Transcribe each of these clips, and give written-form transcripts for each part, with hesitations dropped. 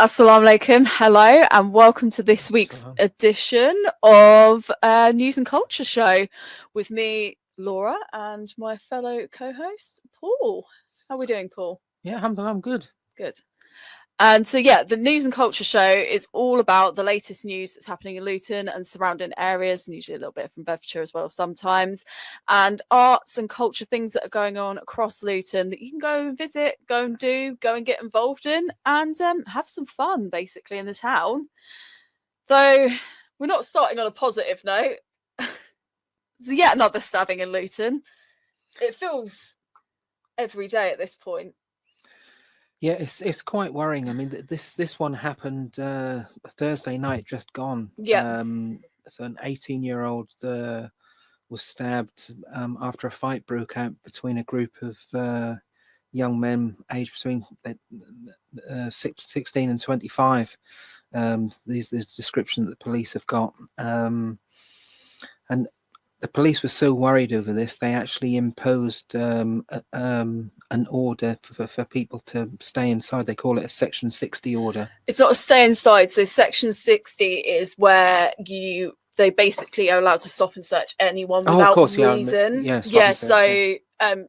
Assalamu alaikum, hello, and welcome to this week's edition of News and Culture Show with me, Laura, and my fellow co-host, Paul. How are we doing, Paul? Yeah, alhamdulillah, I'm good. Good. And so, yeah, the News and Culture Show is all about the latest news that's happening in Luton and surrounding areas, and usually a little bit from Bedfordshire as well sometimes, and arts and culture things that are going on across Luton that you can go and visit, go and do, go and get involved in, and have some fun, basically, in the town. Though we're not starting on a positive note. Yet another stabbing in Luton. It feels every day at this point. Yeah, it's quite worrying. I mean, this one happened Thursday night, just gone. Yeah. So an 18-year-old was stabbed after a fight broke out between a group of young men aged between 16 and 25. These description that the police have got, and the police were so worried over this, they actually imposed an order for people to stay inside. They call it a Section 60 order. It's not a stay inside. So Section 60 is where they basically are allowed to stop and search anyone without reason. Yeah. So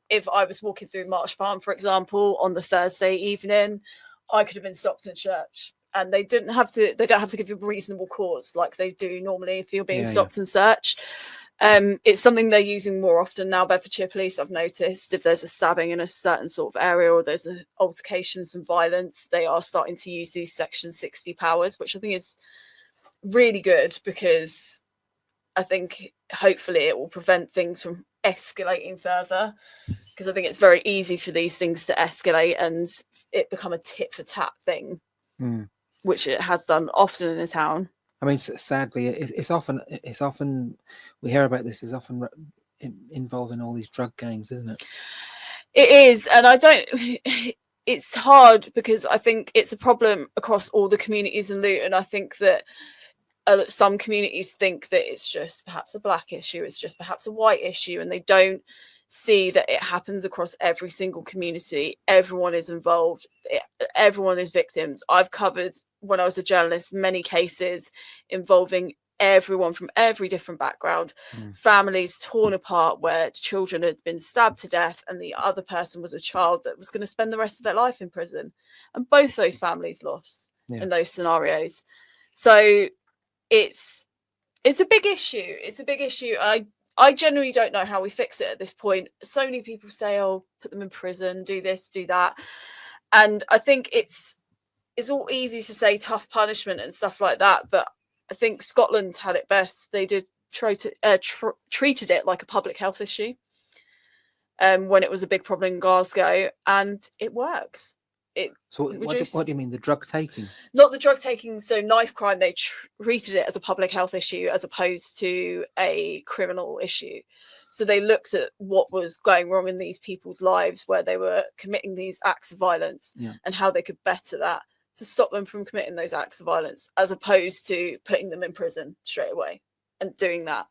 if I was walking through Marsh Farm, for example, on the Thursday evening, I could have been stopped and searched. And they don't have to give you a reasonable cause like they do normally if you're being stopped and searched. It's something they're using more often now. Bedfordshire Police, I've noticed, if there's a stabbing in a certain sort of area or there's altercations and violence, they are starting to use these Section 60 powers, which I think is really good because I think hopefully it will prevent things from escalating further, because I think it's very easy for these things to escalate and it become a tit for tat thing, which it has done often in the town. I mean, sadly, it's often we hear about this is often involving all these drug gangs, isn't it? It is, and it's hard because I think it's a problem across all the communities in Luton. I think that some communities think that it's just perhaps a black issue, it's just perhaps a white issue, and they don't see that it happens across every single community. Everyone is involved, everyone is victims. I've covered, when I was a journalist, many cases involving everyone from every different background, families torn apart where children had been stabbed to death and the other person was a child that was going to spend the rest of their life in prison, and both those families lost in those scenarios. So it's a big issue. It's a big issue. I generally don't know how we fix it at this point. So many people say, oh, put them in prison, do this, do that. And I think it's all easy to say tough punishment and stuff like that. But I think Scotland had it best. They did treated it like a public health issue when it was a big problem in Glasgow, and it works. So what do you mean, the drug taking? Not the drug taking. So knife crime, they treated it as a public health issue as opposed to a criminal issue. So they looked at what was going wrong in these people's lives where they were committing these acts of violence and how they could better that to stop them from committing those acts of violence, as opposed to putting them in prison straight away and doing that.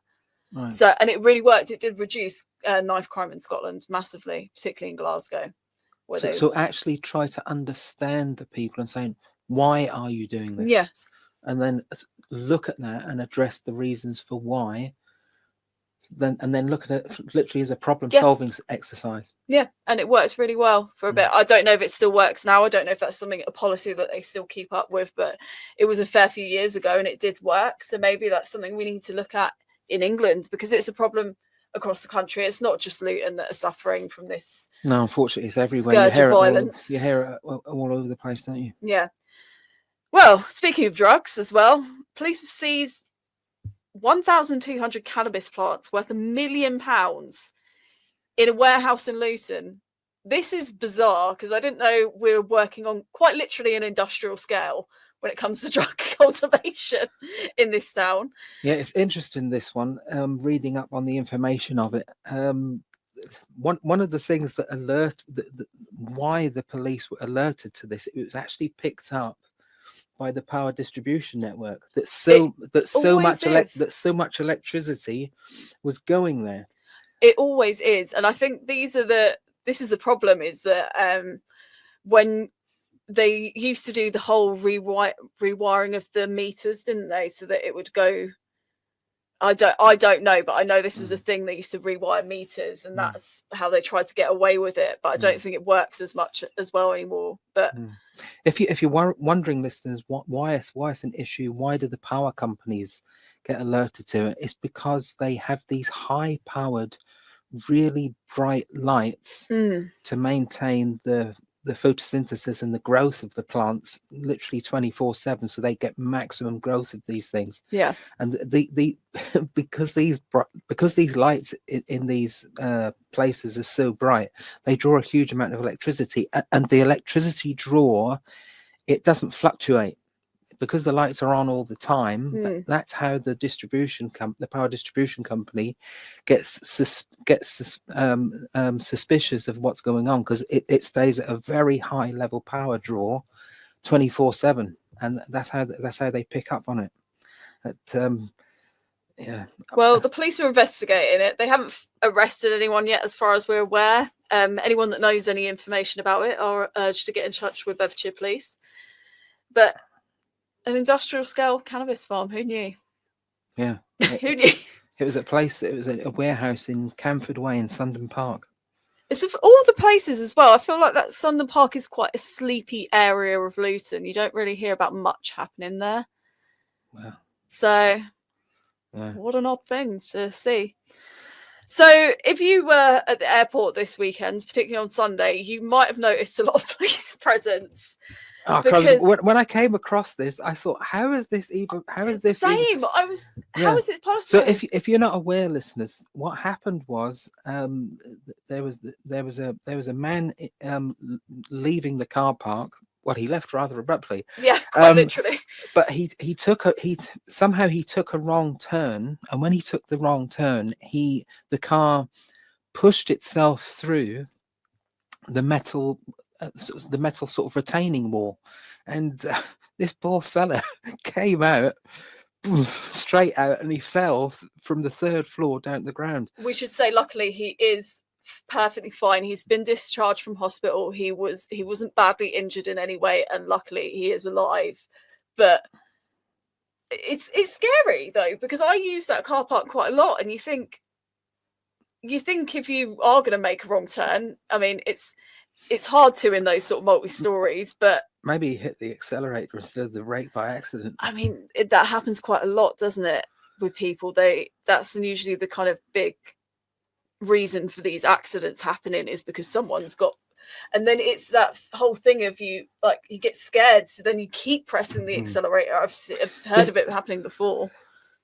Right. So, and it really worked. It did reduce knife crime in Scotland massively, particularly in Glasgow. So actually try to understand the people and saying, why are you doing this? Yes. And then look at that and address the reasons for why. And then look at it literally as a problem-solving exercise. Yeah, and it works really well for a bit. I don't know if it still works now. I don't know if that's a policy that they still keep up with, but it was a fair few years ago and it did work. So maybe that's something we need to look at in England, because it's a problem across the country. It's not just Luton that are suffering from this. No, unfortunately, it's everywhere. You hear violence. You hear it all over the place, don't you? Yeah. Well, speaking of drugs as well, police have seized 1,200 cannabis plants worth £1 million in a warehouse in Luton. This is bizarre because I didn't know we were working on quite literally an industrial scale when it comes to drug cultivation in this town. Yeah, it's interesting, this one, reading up on the information of it. One of the things that why the police were alerted to this, it was actually picked up by the power distribution network that so much electricity was going there. It always is. And I think this is the problem, is that when they used to do the whole rewiring of the meters, didn't they? So that it would go. I don't know, but I know this was a thing. They used to rewire meters, and that's how they tried to get away with it. But I don't think it works as much as well anymore. But if you're wondering, listeners, why it's an issue, why do the power companies get alerted to it? It's because they have these high-powered, really bright lights to maintain the photosynthesis and the growth of the plants literally 24/7, so they get maximum growth of these things. Yeah. And the because these lights in these places are so bright, they draw a huge amount of electricity, and the electricity draw, it doesn't fluctuate. Because the lights are on all the time, that's how the power distribution company gets suspicious of what's going on, because it stays at a very high level power draw 24/7, and that's how they pick up on it. Well, the police are investigating it. They haven't arrested anyone yet, as far as we're aware. Anyone that knows any information about it are urged to get in touch with Bedfordshire Police. But an industrial scale cannabis farm, who knew? Yeah. Who knew? It was a warehouse in Camford Way in Sundon Park. It's of all the places as well. I feel like that Sundon Park is quite a sleepy area of Luton. You don't really hear about much happening there. Wow. So, what an odd thing to see. So, if you were at the airport this weekend, particularly on Sunday, you might have noticed a lot of police presence. Oh, because when I came across this, I thought, how is this even? How is this? Same. Even... How is it possible? So, if you're not aware, listeners, what happened was there was a man leaving the car park. Well, he left rather abruptly. Yeah, quite literally. But he took a wrong turn, and when he took the wrong turn, the car pushed itself through the metal sort of retaining wall, and this poor fella came out straight out, and he fell from the 3rd floor down to the ground. We should say, luckily, he is perfectly fine. He's been discharged from hospital. He wasn't badly injured in any way, and luckily he is alive. But it's scary though, because I use that car park quite a lot, and you think if you are going to make a wrong turn, I mean, it's hard to in those sort of multi-stories, but maybe he hit the accelerator instead of the brake by accident. I mean, that happens quite a lot, doesn't it, with people? That's usually the kind of big reason for these accidents happening, is because someone's got, and then it's that whole thing of you get scared, so then you keep pressing the accelerator. I've heard of it happening before.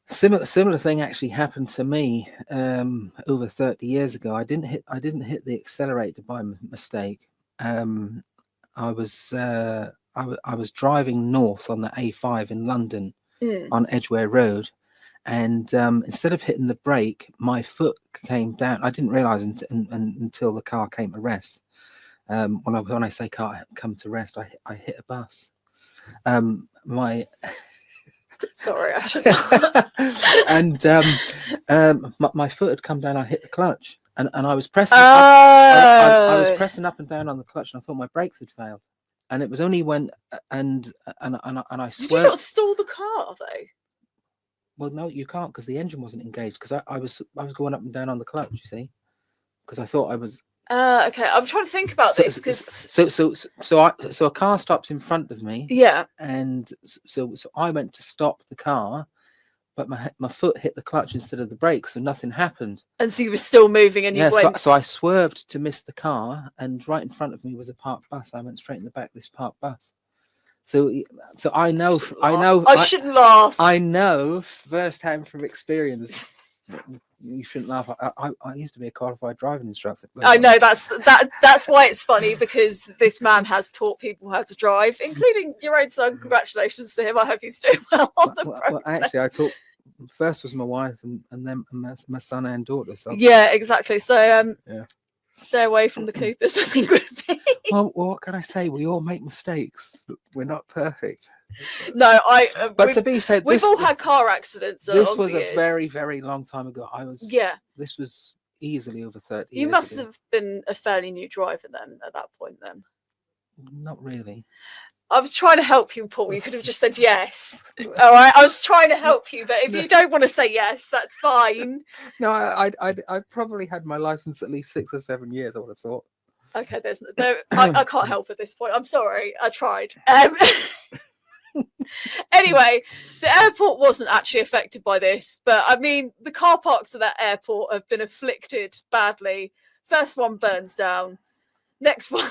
Similar thing actually happened to me over 30 years ago. I didn't hit the accelerator by mistake. I was driving north on the A5 in London on Edgware Road, and instead of hitting the brake, my foot came down. I didn't realise until the car came to rest. When I say car come to rest, I hit a bus. Sorry, I should. And my foot had come down. I hit the clutch, and I was pressing. I was pressing up and down on the clutch, and I thought my brakes had failed. And it was only when and I swerved. Did you not stall the car though? Well, no, you can't, because the engine wasn't engaged. Because I was going up and down on the clutch. You see, because I thought I was. Okay, I'm trying to think about this, because so a car stops in front of me. Yeah. And so I went to stop the car, but my foot hit the clutch instead of the brake, so nothing happened. And so you were still moving, and you went. So I swerved to miss the car, and right in front of me was a parked bus. I went straight in the back of this parked bus. So I know. I shouldn't laugh. I know firsthand from experience. You shouldn't laugh. I used to be a qualified driving instructor. I know, that's why it's funny, because this man has taught people how to drive, including your own son. Congratulations to him. I hope he's doing well on the process. Well, actually, I taught. First was my wife, and then my son and daughter. So yeah, exactly. So stay away from the Coopers, I think would be. Well, what can I say? We all make mistakes. We're not perfect. No, but to be fair, we've all had car accidents. This was a very, very long time ago. This was easily over 30 years. You must have been a fairly new driver then at that point. Then. Not really. I was trying to help you, Paul. You could have just said yes. All right, I was trying to help you, but if you don't want to say yes, that's fine. No, I probably had my license at least 6 or 7 years, I would have thought. Okay, I can't help at this point. I'm sorry. I tried. Anyway, the airport wasn't actually affected by this, but I mean, the car parks at that airport have been afflicted badly. First one burns down. Next one,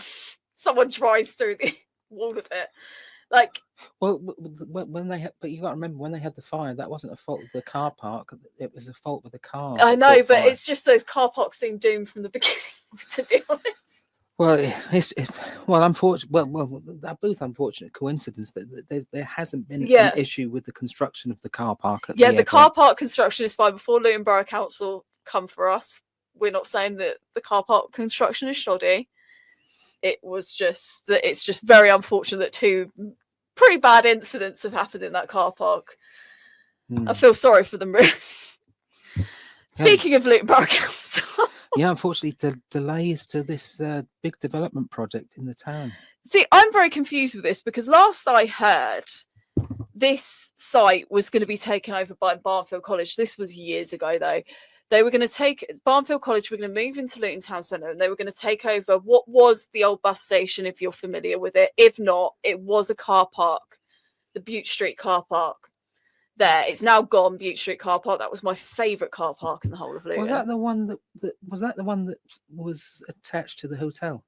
someone drives through the wall of it. Like, well, when they had, but you got to remember, when they had the fire, that wasn't a fault of the car park. It was a fault with the car. I know, but it's just those car parks seem doomed from the beginning, to be honest. Well, unfortunate. Well, they're both unfortunate coincidence that there hasn't been an issue with the construction of the car park. The car park construction is fine. Before Luton Borough Council come for us, we're not saying that the car park construction is shoddy. It was just that it's just very unfortunate that 2 pretty bad incidents have happened in that car park. I feel sorry for them, really. Speaking of Luton Borough Council. Yeah, unfortunately, delays to this big development project in the town. See, I'm very confused with this because last I heard, this site was going to be taken over by Barnfield College. This was years ago, though. They were going to take Barnfield College, were going to move into Luton Town Centre, and they were going to take over what was the old bus station, if you're familiar with it. If not, it was a car park, the Bute Street car park. There, it's now gone. Bute Street car park. That was my favourite car park in the whole of Luton. Was that the one that was attached to the hotel?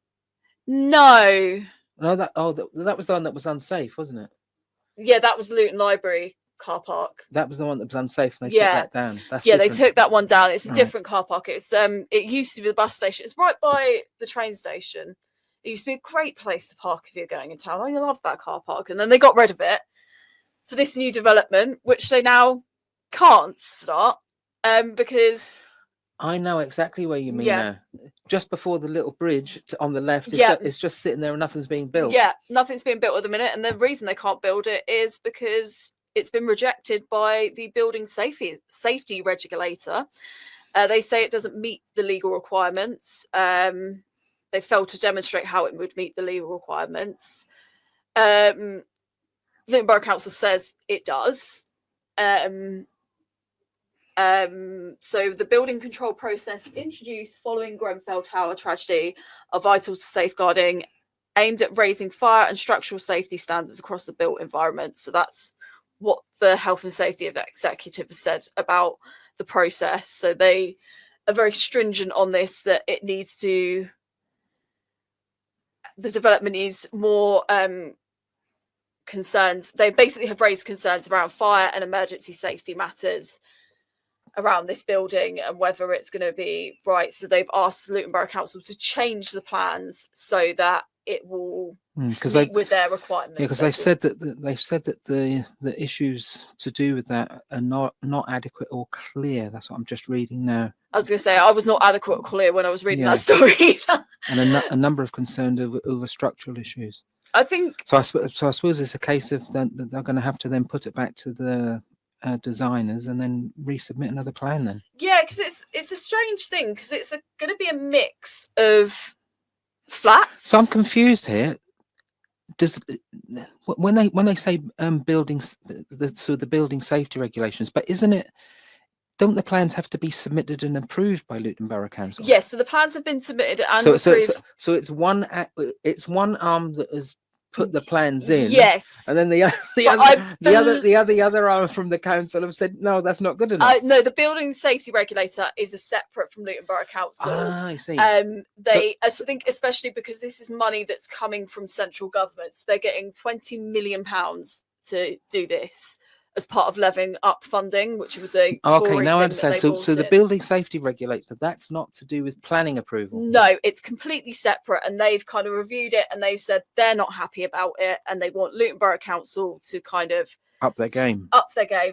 No. No, that was the one that was unsafe, wasn't it? Yeah, that was Luton Library car park. That was the one that was unsafe, and they took that down. That's different. They took that one down. It's a different car park. It's it used to be the bus station. It's right by the train station. It used to be a great place to park if you're going in town. I love that car park, and then they got rid of it for this new development, which they now can't start because I know exactly where you mean now. Just before the little bridge on the left, it's just sitting there and nothing's being built. Yeah, nothing's being built at the minute, and the reason they can't build it is because it's been rejected by the building safety regulator. They say it doesn't meet the legal requirements. They failed to demonstrate how it would meet the legal requirements. Luton Borough Council says it does. So the building control process introduced following Grenfell Tower tragedy are vital to safeguarding, aimed at raising fire and structural safety standards across the built environment. So that's what the health and safety executive has said about the process. So they are very stringent on this, that it needs to, the development is more concerns. They basically have raised concerns around fire and emergency safety matters around this building and whether it's going to be right. So they've asked Luton Borough Council to change the plans so that it will meet with their requirements. Yeah, because they've said that the issues to do with that are not adequate or clear. That's what I'm just reading now. I was going to say I was not adequate or clear when I was reading that story either. And a number of concerned over structural issues. I think so. I suppose it's a case of they're going to have to then put it back to the designers and then resubmit another plan. Then because it's a strange thing because it's going to be a mix of flats. So I'm confused here. Does when they say buildings, the building safety regulations, but isn't it? Don't the plans have to be submitted and approved by Luton Borough Council? Yes, so the plans have been submitted and approved. So it's one arm that has put the plans in. Yes, and then the other arm from the council have said no, that's not good enough. No, the building safety regulator is a separate from Luton Borough Council. I see. I think especially because this is money that's coming from central governments. They're getting £20 million to do this as part of levelling up funding, which was a okay. Now I understand. So the building safety regulator, that's not to do with planning approval. No, it's completely separate, and they've kind of reviewed it, and they've said they're not happy about it, and they want Luton Borough Council to kind of up their game,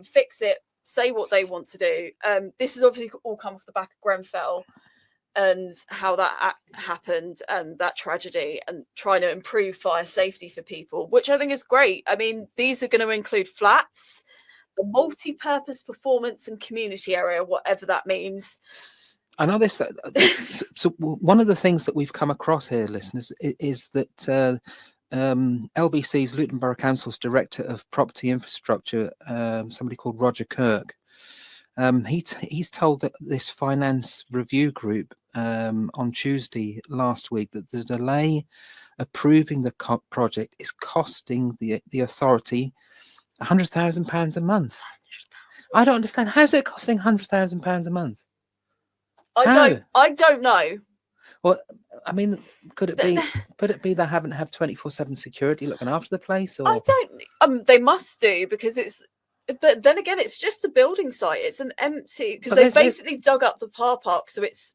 fix it, say what they want to do. This has obviously all come off the back of Grenfell and how that happened and that tragedy, and trying to improve fire safety for people, which I think is great. I mean, these are going to include flats, the multi-purpose performance and community area, whatever that means. I know this. So one of the things that we've come across here, listeners, is that LBC's Luton Borough Council's Director of Property Infrastructure, somebody called Roger Kirk, he's told that this finance review group on Tuesday last week that the delay approving the project is costing the authority £100,000 a month. I don't understand. How's it costing £100,000 a month? I don't know. Well, I mean, could it be they haven't have 24/7 security looking after the place? Or I don't. They must do, because it's. But then again, it's just a building site. It's an empty, because they've basically dug up the car park, so it's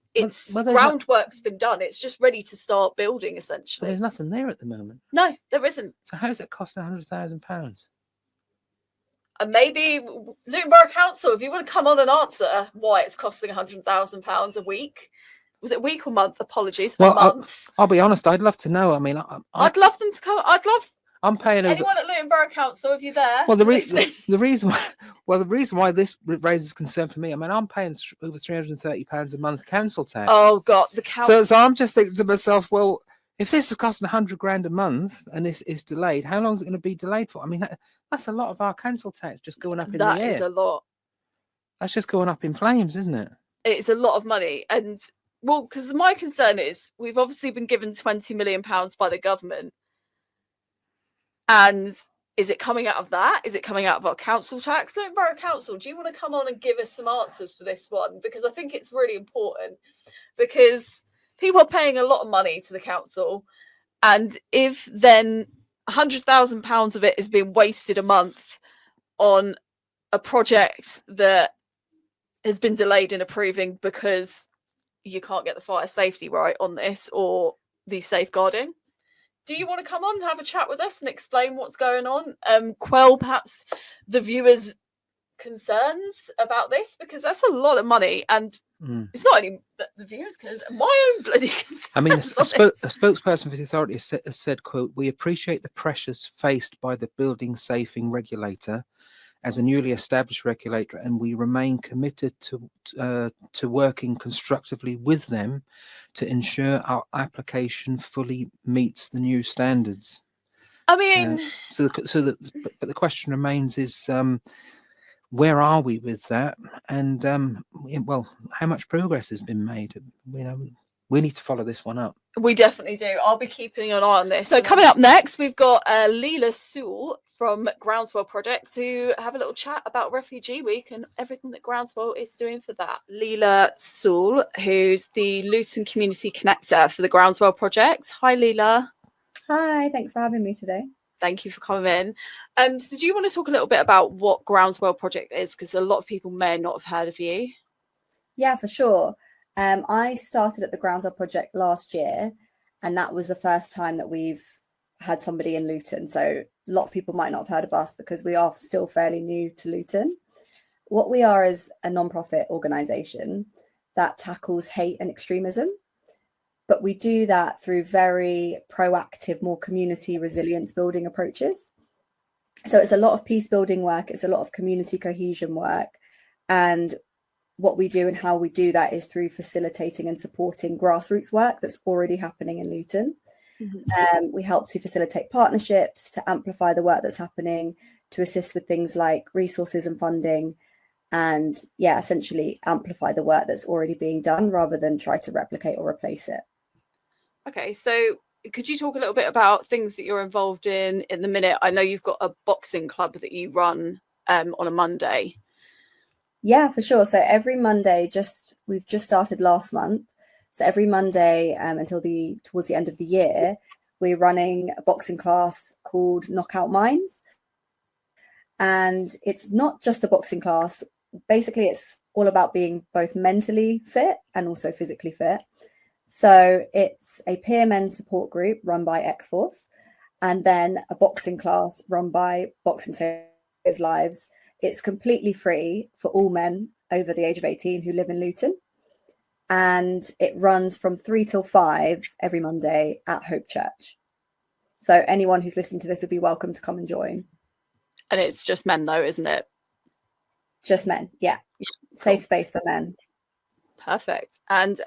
groundwork's been done. It's just ready to start building, essentially. There's nothing there at the moment. No, there isn't. So how's it cost £100,000? And maybe Luton Borough Council, if you want to come on and answer why it's costing £100,000 a week. Was it week or month? Apologies. Well, a month. I'll be honest. I'd love to know. I mean, I'd love them to come. I'm paying anyone at Luton Borough Council, if you're there. Well, the reason why this raises concern for me. I mean, I'm paying over £330 a month council tax. Oh God, the council. So I'm just thinking to myself, well, if this is costing £100,000 a month and this is delayed, how long is it going to be delayed for? I mean, that's a lot of our council tax just going up in the air. That is a lot. That's just going up in flames, isn't it? It's a lot of money, and well, because my concern is we've obviously been given £20 million by the government, and is it coming out of that? Is it coming out of our council tax? Luton Borough Council, do you want to come on and give us some answers for this one? Because I think it's really important, because people are paying a lot of money to the council, and if then £100,000 of it is being wasted a month on a project that has been delayed in approving because you can't get the fire safety right on this, or the safeguarding. Do you want to come on and have a chat with us and explain what's going on? Quell perhaps the viewers' concerns about this, because that's a lot of money, and it's not only the viewers' concerns, my own bloody concerns. I mean, a spokesperson for the authority has said, quote, "We appreciate the pressures faced by the building safing regulator as a newly established regulator, and we remain committed to working constructively with them to ensure our application fully meets the new standards." I mean, but the question remains is, where are we with that? And well, how much progress has been made? We need to follow this one up. We definitely do. I'll be keeping an eye on this. So coming up next, we've got Leela Sule from Groundswell Project to have a little chat about Refugee Week and everything that Groundswell is doing for that. Leela Sule, who's the Luton Community Connector for the Groundswell Project. Hi, Leela. Hi, thanks for having me today. Thank you for coming in. So do you want to talk a little bit about what Groundswell Project is? Because a lot of people may not have heard of you. Yeah, for sure. I started at the Groundswell Project last year, and that was the first time that we've had somebody in Luton. So a lot of people might not have heard of us because we are still fairly new to Luton. What we are is a non-profit organisation that tackles hate and extremism, but we do that through very proactive, more community resilience building approaches. So it's a lot of peace building work, it's a lot of community cohesion work, and what we do and how we do that is through facilitating and supporting grassroots work that's already happening in Luton. Mm-hmm. We help to facilitate partnerships, to amplify the work that's happening, to assist with things like resources and funding, and essentially amplify the work that's already being done rather than try to replicate or replace it. Okay, so could you talk a little bit about things that you're involved in the minute? I know you've got a boxing club that you run on a Monday. Yeah, for sure. So every Monday, we've just started last month. So every Monday until towards the end of the year, we're running a boxing class called Knockout Minds. And it's not just a boxing class. Basically, it's all about being both mentally fit and also physically fit. So it's a peer men's support group run by X-Force, and then a boxing class run by Boxing Saves Lives. It's completely free for all men over the age of 18 who live in Luton. And it runs from 3 till 5 every Monday at Hope Church. So anyone who's listening to this would be welcome to come and join. And it's just men though, isn't it? Just men, yeah. Safe space for men. Perfect. And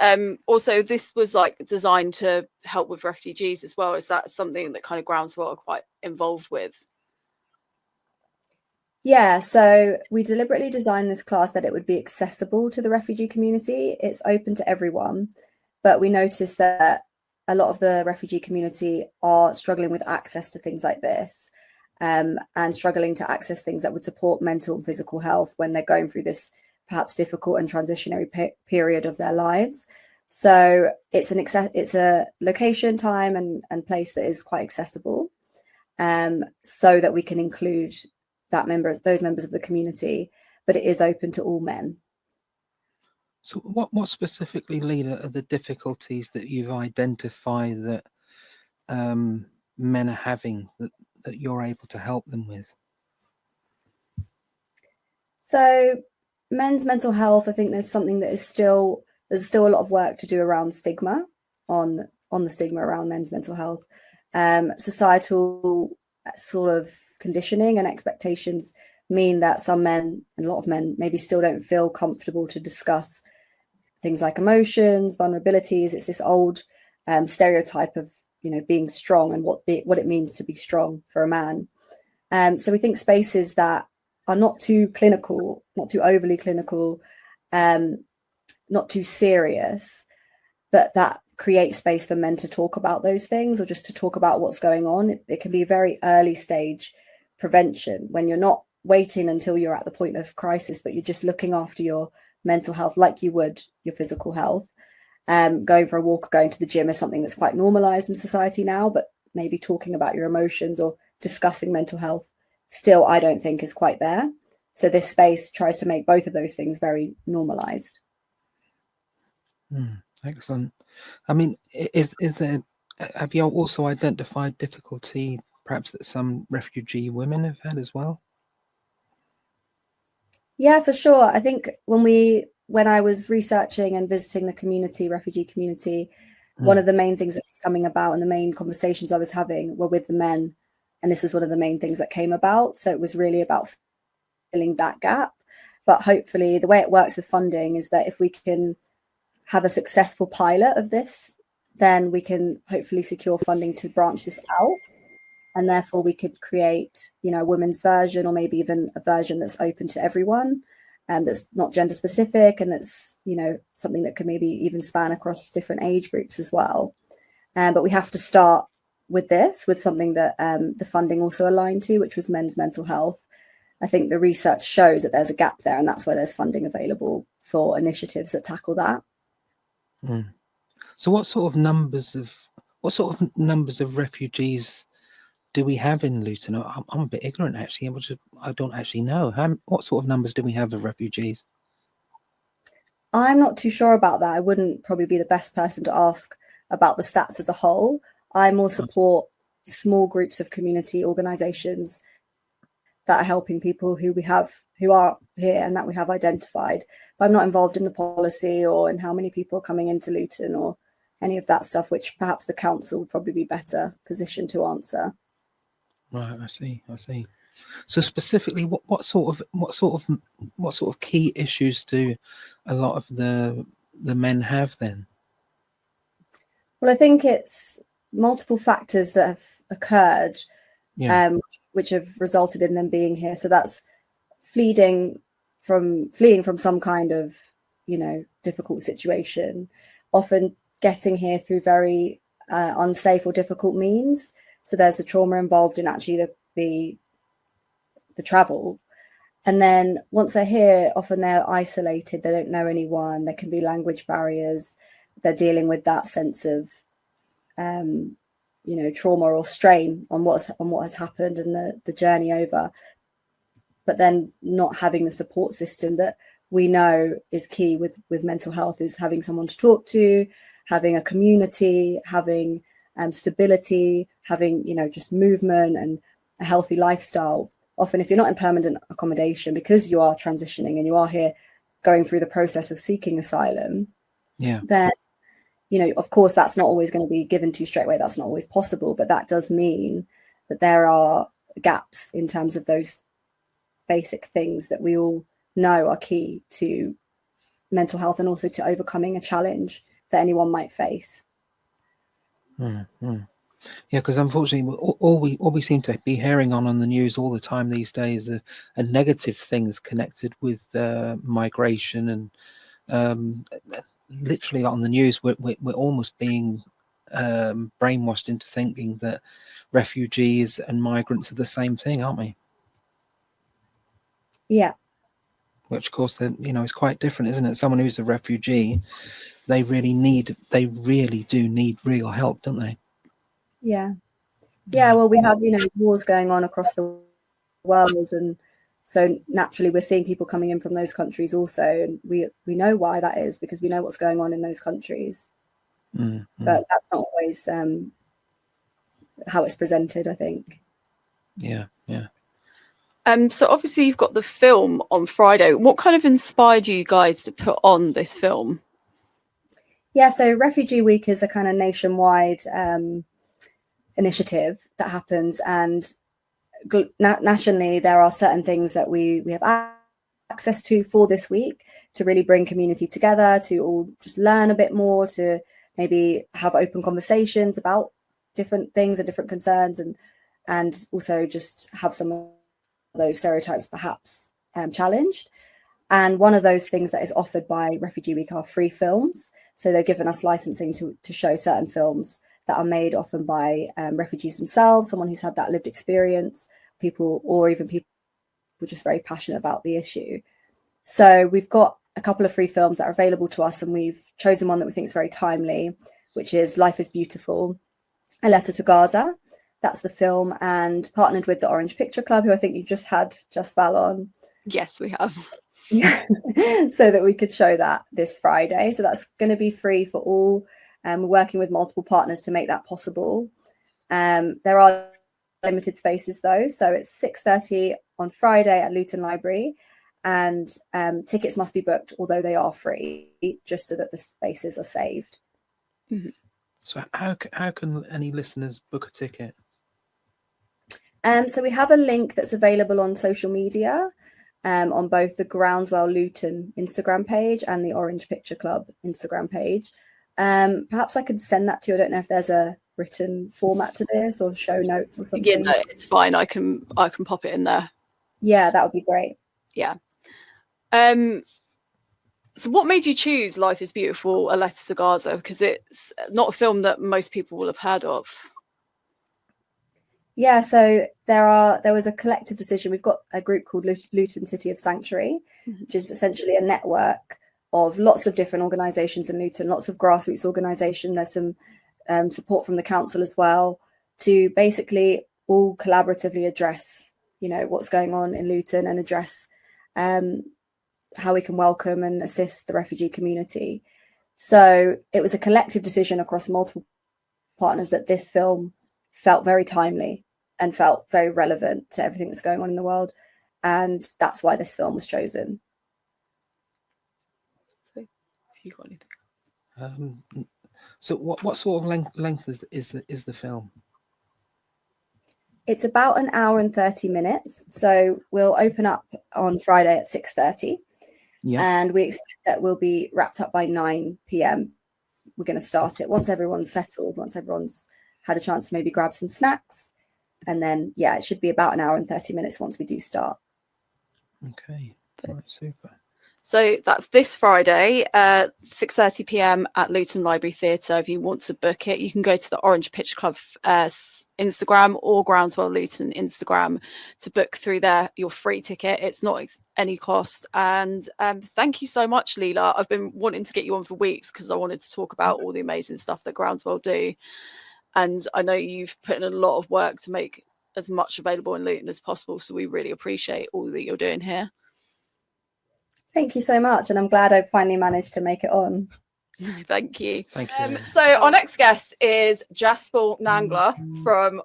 also this was like designed to help with refugees as well. Is that something that kind of Groundswell are quite involved with? Yeah, so we deliberately designed this class that it would be accessible to the refugee community. It's open to everyone, but we noticed that a lot of the refugee community are struggling with access to things like this, and struggling to access things that would support mental and physical health when they're going through this perhaps difficult and transitionary period of their lives. So it's a location, time, and place that is quite accessible, so that we can include those members of the community, but it is open to all men. So what specifically, Leela, are the difficulties that you've identified that men are having that you're able to help them with? So men's mental health, I think there's still a lot of work to do around stigma, on the stigma around men's mental health. Societal sort of conditioning and expectations mean that some men, and a lot of men, maybe still don't feel comfortable to discuss things like emotions, vulnerabilities. It's this old stereotype of, being strong and what it means to be strong for a man. So we think spaces that are not too clinical, not too overly clinical, not too serious, but that create space for men to talk about those things, or just to talk about what's going on. It can be a very early stage prevention, when you're not waiting until you're at the point of crisis, but you're just looking after your mental health like you would your physical health. Going for a walk or going to the gym is something that's quite normalized in society now, but maybe talking about your emotions or discussing mental health still, I don't think, is quite there. So this space tries to make both of those things very normalized. Excellent. I mean, have you also identified difficulty perhaps that some refugee women have had as well? Yeah, for sure. I think when I was researching and visiting the refugee community, one of the main things that was coming about, and the main conversations I was having, were with the men. And this was one of the main things that came about. So it was really about filling that gap. But hopefully the way it works with funding is that if we can have a successful pilot of this, then we can hopefully secure funding to branch this out. And therefore we could create, a women's version, or maybe even a version that's open to everyone, and that's not gender specific, and that's, something that could maybe even span across different age groups as well. But we have to start with something that the funding also aligned to, which was men's mental health. I think the research shows that there's a gap there, and that's why there's funding available for initiatives that tackle that. So what sort of numbers of refugees do we have in Luton? I'm a bit ignorant, actually. I don't actually know. What sort of numbers do we have of refugees? I'm not too sure about that. I wouldn't probably be the best person to ask about the stats as a whole. I more support small groups of community organisations that are helping people who are here and that we have identified. But I'm not involved in the policy or in how many people are coming into Luton or any of that stuff, which perhaps the council would probably be better positioned to answer. Right, I see. So specifically, what sort of key issues do a lot of the men have then? Well, I think it's multiple factors that have occurred, which have resulted in them being here. So that's fleeing from some kind of, difficult situation, often getting here through very unsafe or difficult means. So there's the trauma involved in actually the travel. And then once they're here, often they're isolated. They don't know anyone. There can be language barriers. They're dealing with that sense of, trauma or strain on what has happened and the journey over. But then not having the support system that we know is key with mental health, is having someone to talk to, having a community, having stability, having, just movement and a healthy lifestyle. Often if you're not in permanent accommodation, because you are transitioning and you are here going through the process of seeking asylum, then, of course, that's not always going to be given to you straight away. That's not always possible. But that does mean that there are gaps in terms of those basic things that we all know are key to mental health and also to overcoming a challenge that anyone might face. Mm-hmm. Yeah, because unfortunately, all we seem to be hearing on the news all the time these days are negative things connected with migration, and literally on the news, we're almost being brainwashed into thinking that refugees and migrants are the same thing, aren't we? Yeah. Which, of course, is quite different, isn't it? Someone who's a refugee, they really do need real help, don't they? Yeah. Yeah, well, we have, wars going on across the world, and so naturally we're seeing people coming in from those countries also, and we know why that is, because we know what's going on in those countries. Mm-hmm. But that's not always how it's presented, I think. Yeah. So obviously you've got the film on Friday. What kind of inspired you guys to put on this film? Yeah, so Refugee Week is a kind of nationwide initiative that happens, and nationally there are certain things that we have access to for this week to really bring community together, to all just learn a bit more, to maybe have open conversations about different things and different concerns, and also just have some of those stereotypes perhaps challenged. And one of those things that is offered by Refugee Week are free films. So they've given us licensing to show certain films that are made often by refugees themselves, someone who's had that lived experience, or even people who are just very passionate about the issue. So we've got a couple of free films that are available to us, and we've chosen one that we think is very timely, which is Life is Beautiful, A Letter to Gaza. That's the film, and partnered with the Orange Picture Club, who I think you just had Jaspal on. Yes, we have. Yeah, so that we could show that this Friday. So that's going to be free for all. We're working with multiple partners to make that possible. There are limited spaces though, so it's 6:30 on Friday at Luton Library, and tickets must be booked, although they are free, just so that the spaces are saved. Mm-hmm. So how can any listeners book a ticket? So we have a link that's available on social media, on both the Groundswell Luton Instagram page and the Orange Picture Club Instagram page. Perhaps I could send that to you. I don't know if there's a written format to this, or show notes or something. Yeah, no, it's fine. I can pop it in there. Yeah, that would be great. Yeah. So what made you choose Life is Beautiful, A Letter to Gaza? Because it's not a film that most people will have heard of. Yeah, so there was a collective decision. We've got a group called Luton City of Sanctuary, which is essentially a network of lots of different organisations in Luton, lots of grassroots organisation. There's some support from the council as well, to basically all collaboratively address, what's going on in Luton, and address how we can welcome and assist the refugee community. So it was a collective decision across multiple partners that this film felt very timely and felt very relevant to everything that's going on in the world. And that's why this film was chosen. Have you got anything? So what sort of length is the film? It's about an hour and 30 minutes. So we'll open up on Friday at 6:30. Yeah. And we expect that we'll be wrapped up by 9 p.m. We're going to start it once everyone's settled, once everyone's had a chance to maybe grab some snacks. And then, yeah, it should be about an hour and 30 minutes once we do start. Okay, all right, super. So that's this Friday, 6:30 p.m. at Luton Library Theatre. If you want to book it, you can go to the Orange Picture Club Instagram or Groundswell Luton Instagram to book through there your free ticket. It's not any cost. And thank you so much, Leela. I've been wanting to get you on for weeks because I wanted to talk about all the amazing stuff that Groundswell do. And I know you've put in a lot of work to make as much available in Luton as possible. So we really appreciate all that you're doing here. Thank you so much. And I'm glad I've finally managed to make it on. Thank you. Thank you. So our next guest is Jaspal Nangla from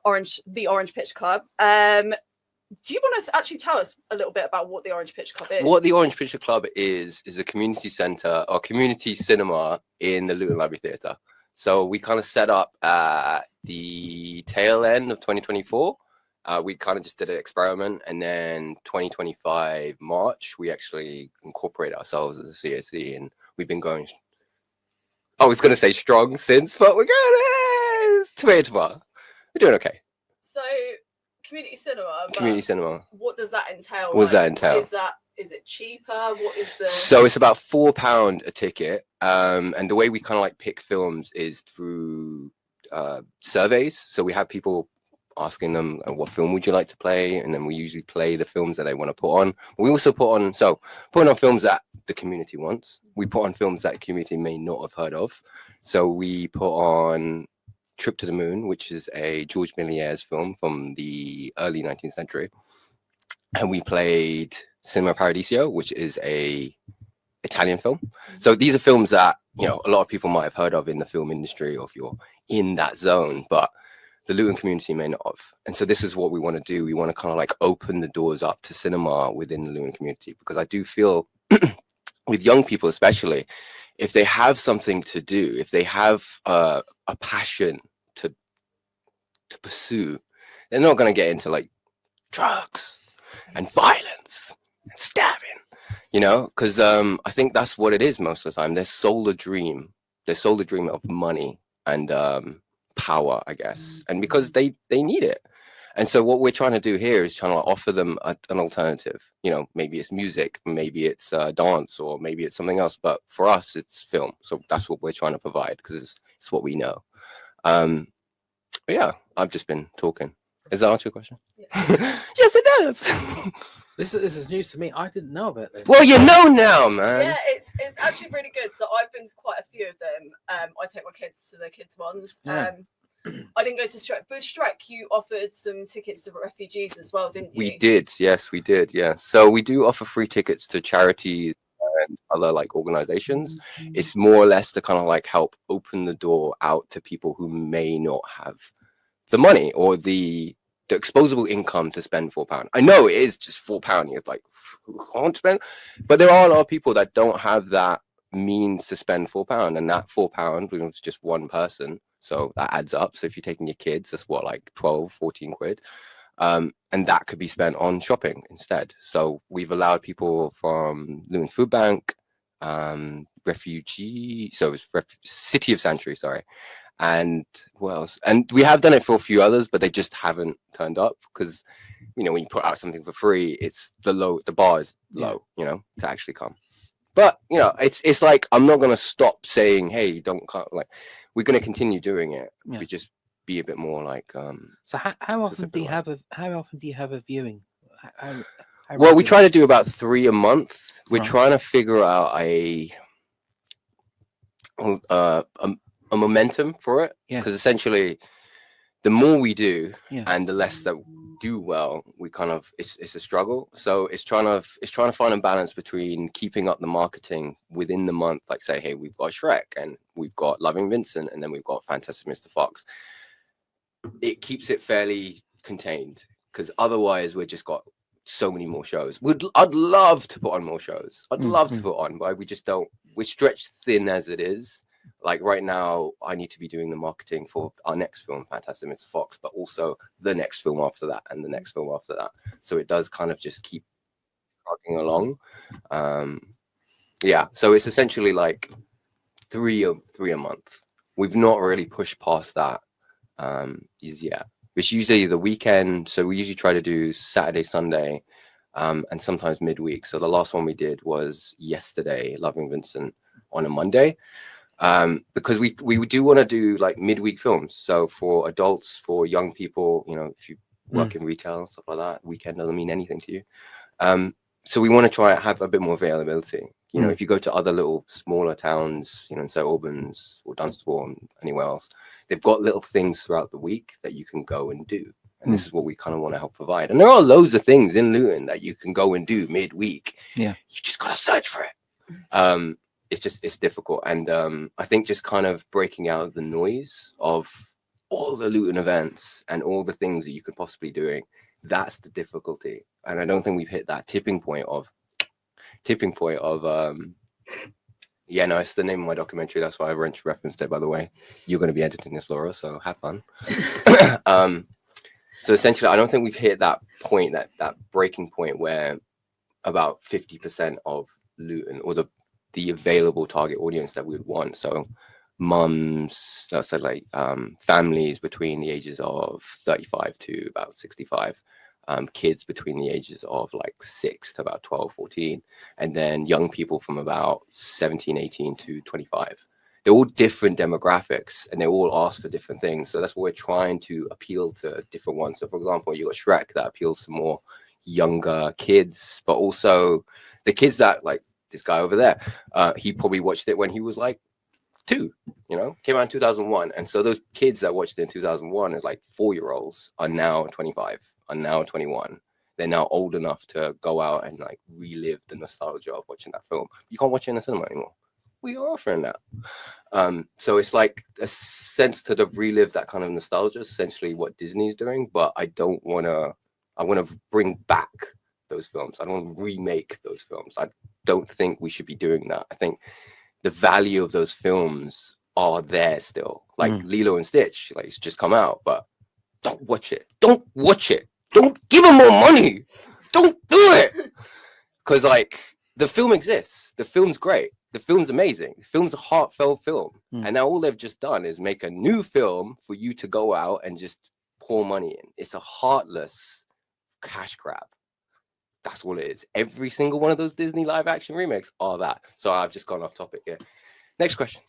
the Orange Picture Club. Do you want to actually tell us a little bit about what the Orange Picture Club is? What the Orange Picture Club is a community centre or community cinema in the Luton Library Theatre. So we kind of set up at the tail end of 2024. We kind of just did an experiment, and then 2025 March, we actually incorporate ourselves as a CSC, and we've been going. I was going to say strong since, but we're going tomato. We're doing okay. So community cinema. Community cinema. What does that entail? What does that entail? Is it cheaper? What is the? So it's about £4 a ticket, and the way we kind of like pick films is through surveys. So we have people asking them what film would you like to play, and then we usually play the films that they want to put on. But we also putting on films that the community wants. We put on films that the community may not have heard of. So we put on Trip to the Moon, which is a George Méliès film from the early 19th century, and we played Cinema Paradiso, which is a Italian film. So these are films that, you know, a lot of people might have heard of in the film industry, or if you're in that zone, but the Luton community may not have. And so this is what we want to do. We want to kind of like open the doors up to cinema within the Luton community, because I do feel with young people, especially, if they have something to do, if they have a passion to pursue, they're not going to get into like drugs and violence and stabbing, you know, because I think that's what it is most of the time. They sold a dream. They sold a dream of money and power, I guess, and because they need it. And so what we're trying to do here is trying to offer them an alternative. You know, maybe it's music, maybe it's dance, or maybe it's something else. But for us, it's film. So that's what we're trying to provide, because it's what we know. But yeah, I've just been talking. Does that answer your question? Yeah. Yes, it does. This is news to me. I didn't know about this. Well, you know now, man. Yeah, it's actually really good. So I've been to quite a few of them. I take my kids to the kids ones. Yeah. I didn't go to Strike, but Strike, you offered some tickets to refugees as well, didn't you? We did, yes, we did, yeah. So we do offer free tickets to charities and other like organizations. It's more or less to kind of like help open the door out to people who may not have the money or the disposable income to spend £4. I know it is just £4. You're like, who can't spend? But there are a lot of people that don't have that means to spend £4, and that £4, you know, it's just one person. So that adds up. So if you're taking your kids, that's what, like 12, 14 quid. And that could be spent on shopping instead. So we've allowed people from Luton Food Bank, Refugee, so it's City of Sanctuary, sorry. And what else? And we have done it for a few others, but they just haven't turned up, because, you know, when you put out something for free, it's the bar is low, you know, to actually come. But, you know, it's like, I'm not going to stop saying, hey, don't come. Like, we're going to continue doing it. Yeah. We just be a bit more like. So how often do you have a viewing? How Well, we try to do about 3 a month. We're Right. trying to figure out a momentum for it, Yeah. because essentially, the more we do, Yeah. and the less that do well, we kind of it's a struggle. So it's trying to find a balance between keeping up the marketing within the month, like say, hey, we've got Shrek and we've got Loving Vincent and then we've got Fantastic Mr. Fox. It keeps it fairly contained, because otherwise we're just got so many more shows. I'd love to put on more shows. I'd love to put on, but we just don't. We're stretched thin as it is. Like right now, I need to be doing the marketing for our next film, Fantastic Mr. Fox, but also the next film after that and the next film after that. So it does kind of just keep trucking along. Yeah, so it's essentially like three a month. We've not really pushed past that yet. It's usually the weekend. So we usually try to do Saturday, Sunday, and sometimes midweek. So the last one we did was yesterday, Loving Vincent, on a Monday. Because we do want to do like midweek films. So for adults, for young people, you know, if you work in retail and stuff like that, weekend doesn't mean anything to you. So we want to try and have a bit more availability. You know, if you go to other little smaller towns, you know, in St. Albans or Dunstable and anywhere else, they've got little things throughout the week that you can go and do. And this is what we kind of want to help provide. And there are loads of things in Luton that you can go and do midweek. Yeah. You just got to search for it. It's difficult. And I think just kind of breaking out the noise of all the Luton events and all the things that you could possibly doing, that's the difficulty. And I don't think we've hit that tipping point of yeah, no, it's the name of my documentary. That's why I referenced it, by the way. You're going to be editing this, Laura, so have fun. So essentially, I don't think we've hit that point, that breaking point where about 50% of Luton, or the available target audience that we would want. So mums, that's like families between the ages of 35 to about 65, kids between the ages of like 6 to about 12, 14, and then young people from about 17, 18 to 25. They're all different demographics and they all ask for different things. So that's what we're trying to appeal to different ones. So for example, you got Shrek that appeals to more younger kids, but also the kids that, like this guy over there, he probably watched it when he was like 2, came out in 2001. And so those kids that watched it in 2001 as like 4-year-olds are now 25, are now 21. They're now old enough to go out and like relive the nostalgia of watching that film. You can't watch it in the cinema anymore. We are offering that. So it's like a sense to relive that kind of nostalgia, essentially what Disney's doing. But I want to bring back those films. I don't want to remake those films. I don't think we should be doing that. I think the value of those films are there still. Like Lilo and Stitch, like it's just come out, but don't watch it. Don't watch it. Don't give them more money. Don't do it. Because like the film exists. The film's great. The film's amazing. The film's a heartfelt film. And now all they've just done is make a new film for you to go out and just pour money in. It's a heartless cash grab. That's all it is. Every single one of those Disney live action remakes are that. So I've just gone off topic here. Next question.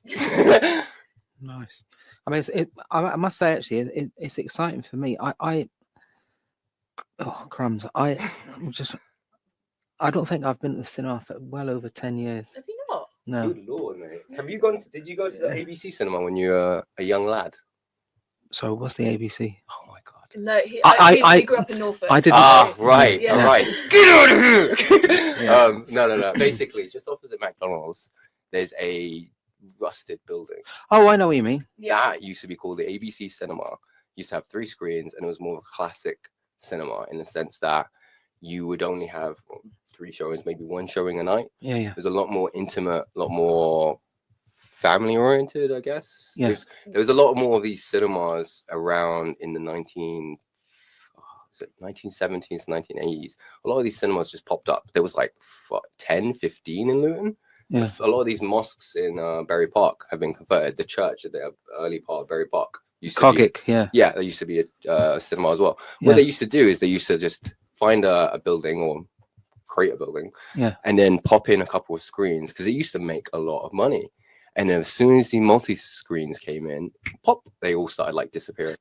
Nice. I mean, I must say, actually, it's exciting for me. Oh, crumbs. I don't think I've been to the cinema for well over 10 years. Have you not? No. Good Lord, mate. Did you go to the ABC cinema when you were a young lad? So what's the ABC? Oh my God. No, he grew up in Norfolk. I didn't. Right. Yeah. All right. Get out of here. Yes. No. Basically, just opposite McDonald's, there's a rusted building. Oh, I know what you mean. Yeah. That used to be called the ABC Cinema. Used to have 3 screens, and it was more of a classic cinema in the sense that you would only have 3 showings, maybe 1 showing a night. Yeah. It was a lot more intimate, a lot more family oriented, I guess. Yeah. There was a lot more of these cinemas around in the 1970s, 1980s. A lot of these cinemas just popped up. There was like 10, 15 in Luton. Yeah. A lot of these mosques in Berry Park have been converted. The church at the early part of Berry Park used to be, yeah, there used to be a cinema as well. What they used to do is they used to just find a building or create a building, and then pop in a couple of screens because it used to make a lot of money. And then as soon as the multi-screens came in, pop, they all started like disappearing.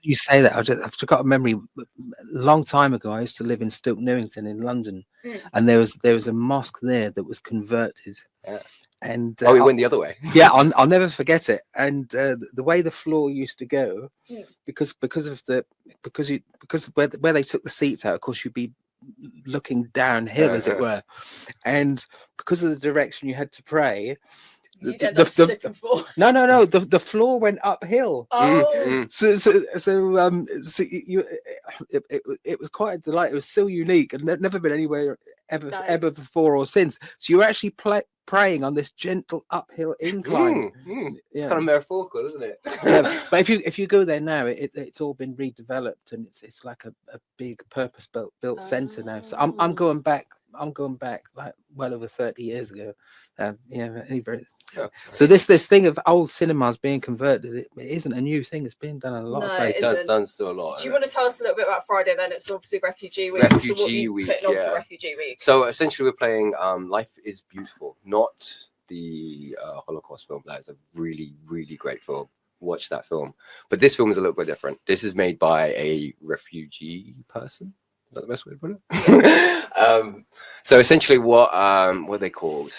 You say that, I've just got a memory. A long time ago, I used to live in Stoke Newington in London, and there was a mosque there that was converted. Yeah. And it went the other way. Yeah, I'll never forget it. And the way the floor used to go, because where they took the seats out, of course, you'd be looking downhill, as it were, and because of the direction you had to pray. The floor went uphill. So it was quite a delight. It was so unique and never been anywhere ever before or since. So you were actually praying on this gentle uphill incline. It's kind of metaphorical, isn't it? Yeah, but if you go there now, it's all been redeveloped and it's like a big purpose built centre now. So I'm going back like well over 30 years ago. So this thing of old cinemas being converted, it isn't a new thing. It's being done a lot of places. It's done still a lot. Do you want to tell us a little bit about Friday then? It's obviously Refugee Week. Refugee Week, putting on for Refugee Week. So essentially we're playing Life is Beautiful, not the Holocaust film. That is a really, really great film. Watch that film. But this film is a little bit different. This is made by a refugee person. Is that the best way to put it? Yeah. So essentially what are they called?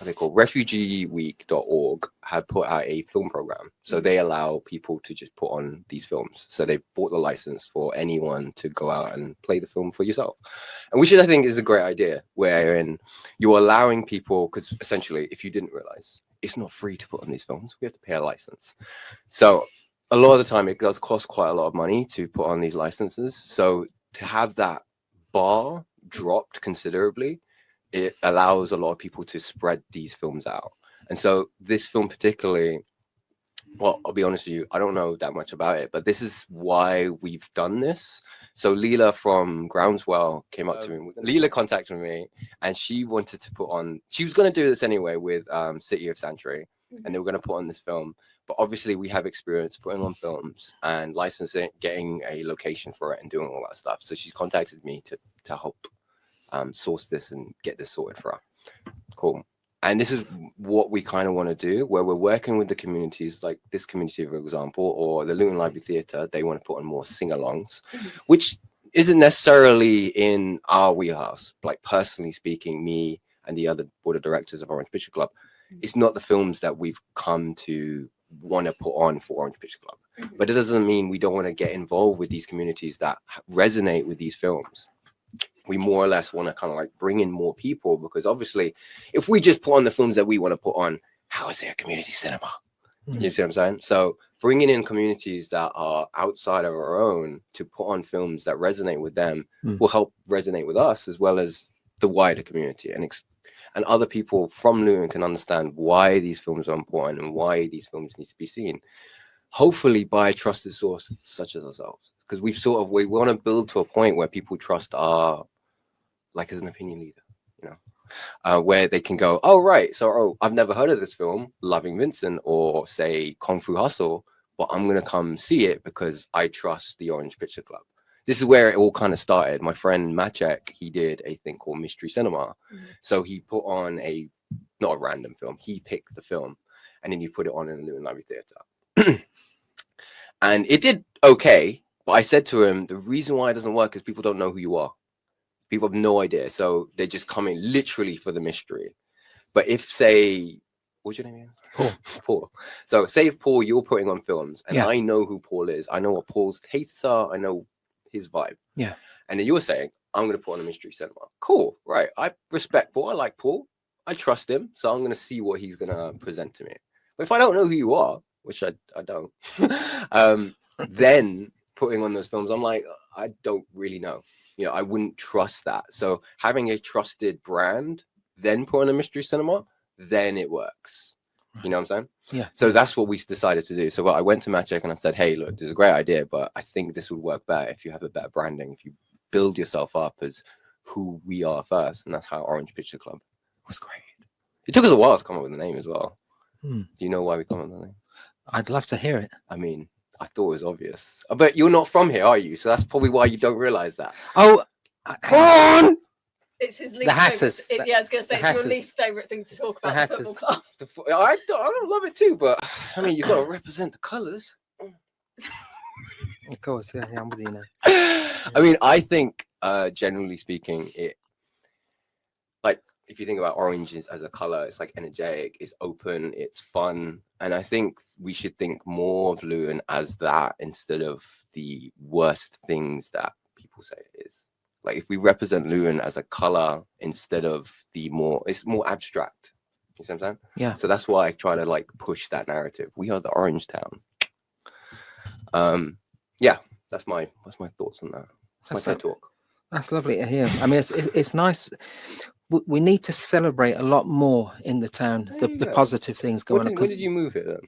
refugeeweek.org had put out a film program. So they allow people to just put on these films. So they bought the license for anyone to go out and play the film for yourself. And which I think is a great idea, wherein you're allowing people, because essentially, if you didn't realize, it's not free to put on these films. We have to pay a license. So a lot of the time it does cost quite a lot of money to put on these licenses. So to have that bar dropped considerably, it allows a lot of people to spread these films out. And so this film particularly Well, I'll be honest with you, I don't know that much about it, but this is why we've done this. So Leela from Groundswell came up to me. Leela contacted me, and she wanted to put on. She was going to do this anyway with City of Sanctuary, and they were going to put on this film. But obviously, we have experience putting on films and licensing, getting a location for it, and doing all that stuff. So she's contacted me to help source this and get this sorted for her. Cool. And this is what we kind of want to do, where we're working with the communities, like this community, for example, or the Luton Library Theatre. They want to put on more sing-alongs, which isn't necessarily in our wheelhouse. Like, personally speaking, me and the other board of directors of Orange Picture Club, it's not the films that we've come to want to put on for Orange Picture Club. But it doesn't mean we don't want to get involved with these communities that resonate with these films. We more or less want to kind of like bring in more people, because obviously if we just put on the films that we want to put on, how is it a community cinema? You see what I'm saying? So bringing in communities that are outside of our own to put on films that resonate with them will help resonate with us, as well as the wider community, and other people from Luton can understand why these films are important and why these films need to be seen, hopefully by a trusted source such as ourselves. Because we want to build to a point where people trust our, like, as an opinion leader, you know, where they can go, oh, right, so I've never heard of this film, Loving Vincent, or say Kung Fu Hustle, but I'm going to come see it because I trust the Orange Picture Club. This is where it all kind of started. My friend Maciek, he did a thing called Mystery Cinema. So he put on not a random film, he picked the film, and then you put it on in the Luton Library Theatre. And it did okay. But I said to him, the reason why it doesn't work is people don't know who you are. People have no idea. So they just come in literally for the mystery. But if, say, what's your name again? Paul. Paul. So say if Paul, you're putting on films, and I know who Paul is. I know what Paul's tastes are. I know his vibe. Yeah. And then you're saying, I'm going to put on a mystery cinema. Cool. Right. I respect Paul. I like Paul. I trust him. So I'm going to see what he's going to present to me. But if I don't know who you are, which I don't, then putting on those films, I'm like, I don't really know. You know, I wouldn't trust that. So having a trusted brand, then put on a mystery cinema, then it works. You know what I'm saying? Yeah. So that's what we decided to do. So I went to Maciek and I said, hey, look, this is a great idea, but I think this would work better if you have a better branding, if you build yourself up as who we are first. And that's how Orange Picture Club was great. It took us a while to come up with the name as well. Do you know why we come up with the name? I'd love to hear it. I mean, I thought it was obvious. But you're not from here, are you? So that's probably why you don't realize that. Oh, come on! It's his least the Hatters. Favorite, I was going to say, it's your least favorite thing to talk about. The football club. I don't love it too, but I mean, you've got to represent the colours. Of course, yeah, I'm with you now. I mean, I think, generally speaking, if you think about oranges as a color, it's like energetic, it's open, it's fun. And I think we should think more of Luton as that instead of the worst things that people say it is. Like, if we represent Luton as a color instead of it's more abstract. You see what I'm saying? Yeah. So that's why I try to like push that narrative. We are the Orange Town. Yeah, that's my thoughts on that. That's my talk. That's lovely to hear. I mean, it's nice. We need to celebrate a lot more in the town, the positive things going on. When did you move here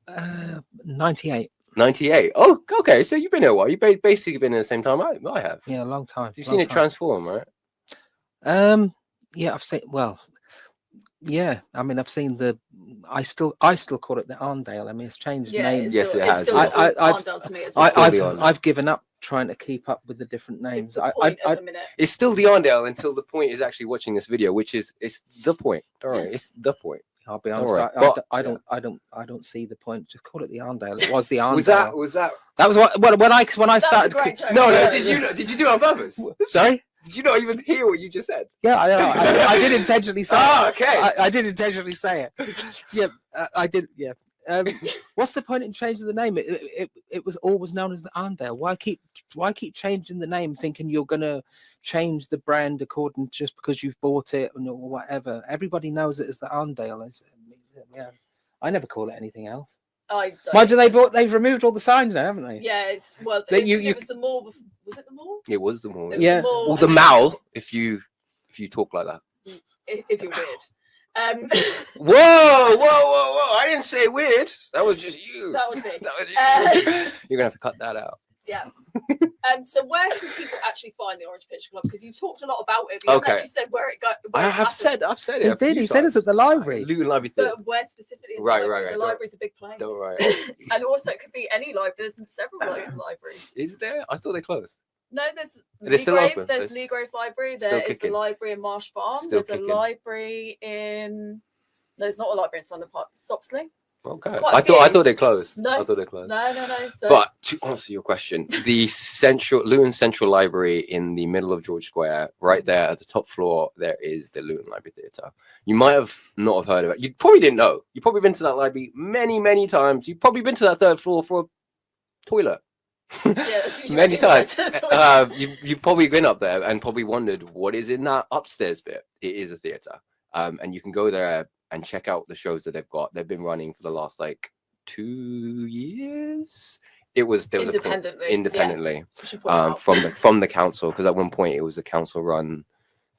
then? 98. 98. Oh, okay. So you've been here a while. You've basically been in the same time I have. Yeah, a long time. You've seen it transform, right? Yeah, I've seen. Well, yeah. I mean, I've seen I still call it the Arndale. I mean, it's changed names. Yes, it has. Arndale to me as well. I've given up trying to keep up with the different names. It's still the Arndale until the point is actually watching this video, which is it's the point. Don't worry, it's the point. I'll be honest. I don't see the point. Just call it the Arndale. It was the Arndale. That was what when I started. No. Did you do it on purpose? Sorry. Did you not even hear what you just said? Yeah, I did intentionally say it. Okay. I did intentionally say it. Yeah, I did. Yeah. What's the point in changing the name? It was always known as the Arndale. Why keep changing the name, thinking you're gonna change the brand according just because you've bought it or whatever? Everybody knows it as the Arndale. Yeah, I never call it anything else. Mind you, they've removed all the signs now, haven't they? Yeah, it was the mall. Was it the mall? It was the mall. Yeah, or the mall if you talk like that. If you're weird. Whoa! I didn't say weird. That was just you. That was me. That was you. You're gonna have to cut that out. Yeah. So where can people actually find the Orange Picture Club? Because you've talked a lot about it, but you haven't actually said where it goes. I've said it. He did. He said it's at the library. Luton Library Theatre. But where specifically? In Right. The library's a big place. Don't worry. And also, it could be any library. There's several libraries. Is there? I thought they closed. No, there's They're still Leagrave. open. There's They're Leagrave Library. still There is a kicking. library in Marsh Farm. Still There's kicking. a library in. No, it's not a library in Sunday Park. Stopsley. Okay. It's quite a I few. thought they closed. No. I thought they closed. No. So, But to answer your question, the Luton Central Library in the middle of George Square, right there at the top floor, there is the Luton Library Theatre. You might have not have heard of it. You probably didn't know. You've probably been to that library many times. You've probably been to that third floor for a toilet. yeah, that's usually Many what times. it is. You've probably been up there and probably wondered what is in that upstairs bit. It is a theatre. And you can go there and check out the shows that they've got. They've been running for the last 2 years. There was independently from the council, because at one point it was a council run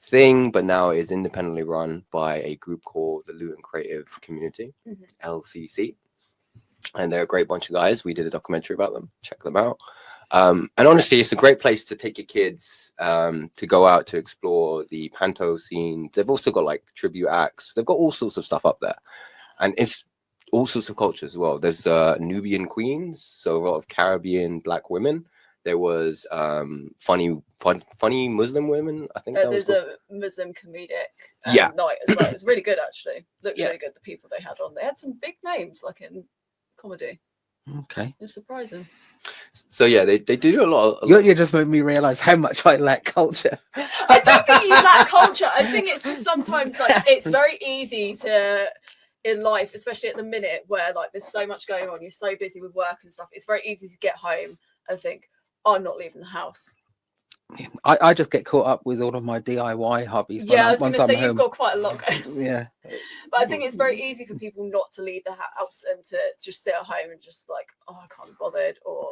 thing, but now it is independently run by a group called the Luton Creative Community, LCC, and they're a great bunch of guys. We did a documentary about them. Check them out. And honestly, it's a great place to take your kids to go out to explore the panto scene. They've also got tribute acts. They've got all sorts of stuff up there, and it's all sorts of cultures as well. There's Nubian queens, so a lot of Caribbean Black women. There was funny Muslim women. I think there's a Muslim comedic night as well. It was really good, actually. Looked really good. The people they had on, they had some big names in comedy. Okay. It's surprising. So yeah, they do a lot. You're just making me realise how much I lack culture. I don't think you lack culture. I think it's just sometimes it's very easy to in life, especially at the minute where there's so much going on. You're so busy with work and stuff. It's very easy to get home and think, oh, I'm not leaving the house. I just get caught up with all of my DIY hobbies. Yeah, I was going to say you've got quite a lot going. Yeah. But I think it's very easy for people not to leave the house and to just sit at home and just oh, I can't be bothered, or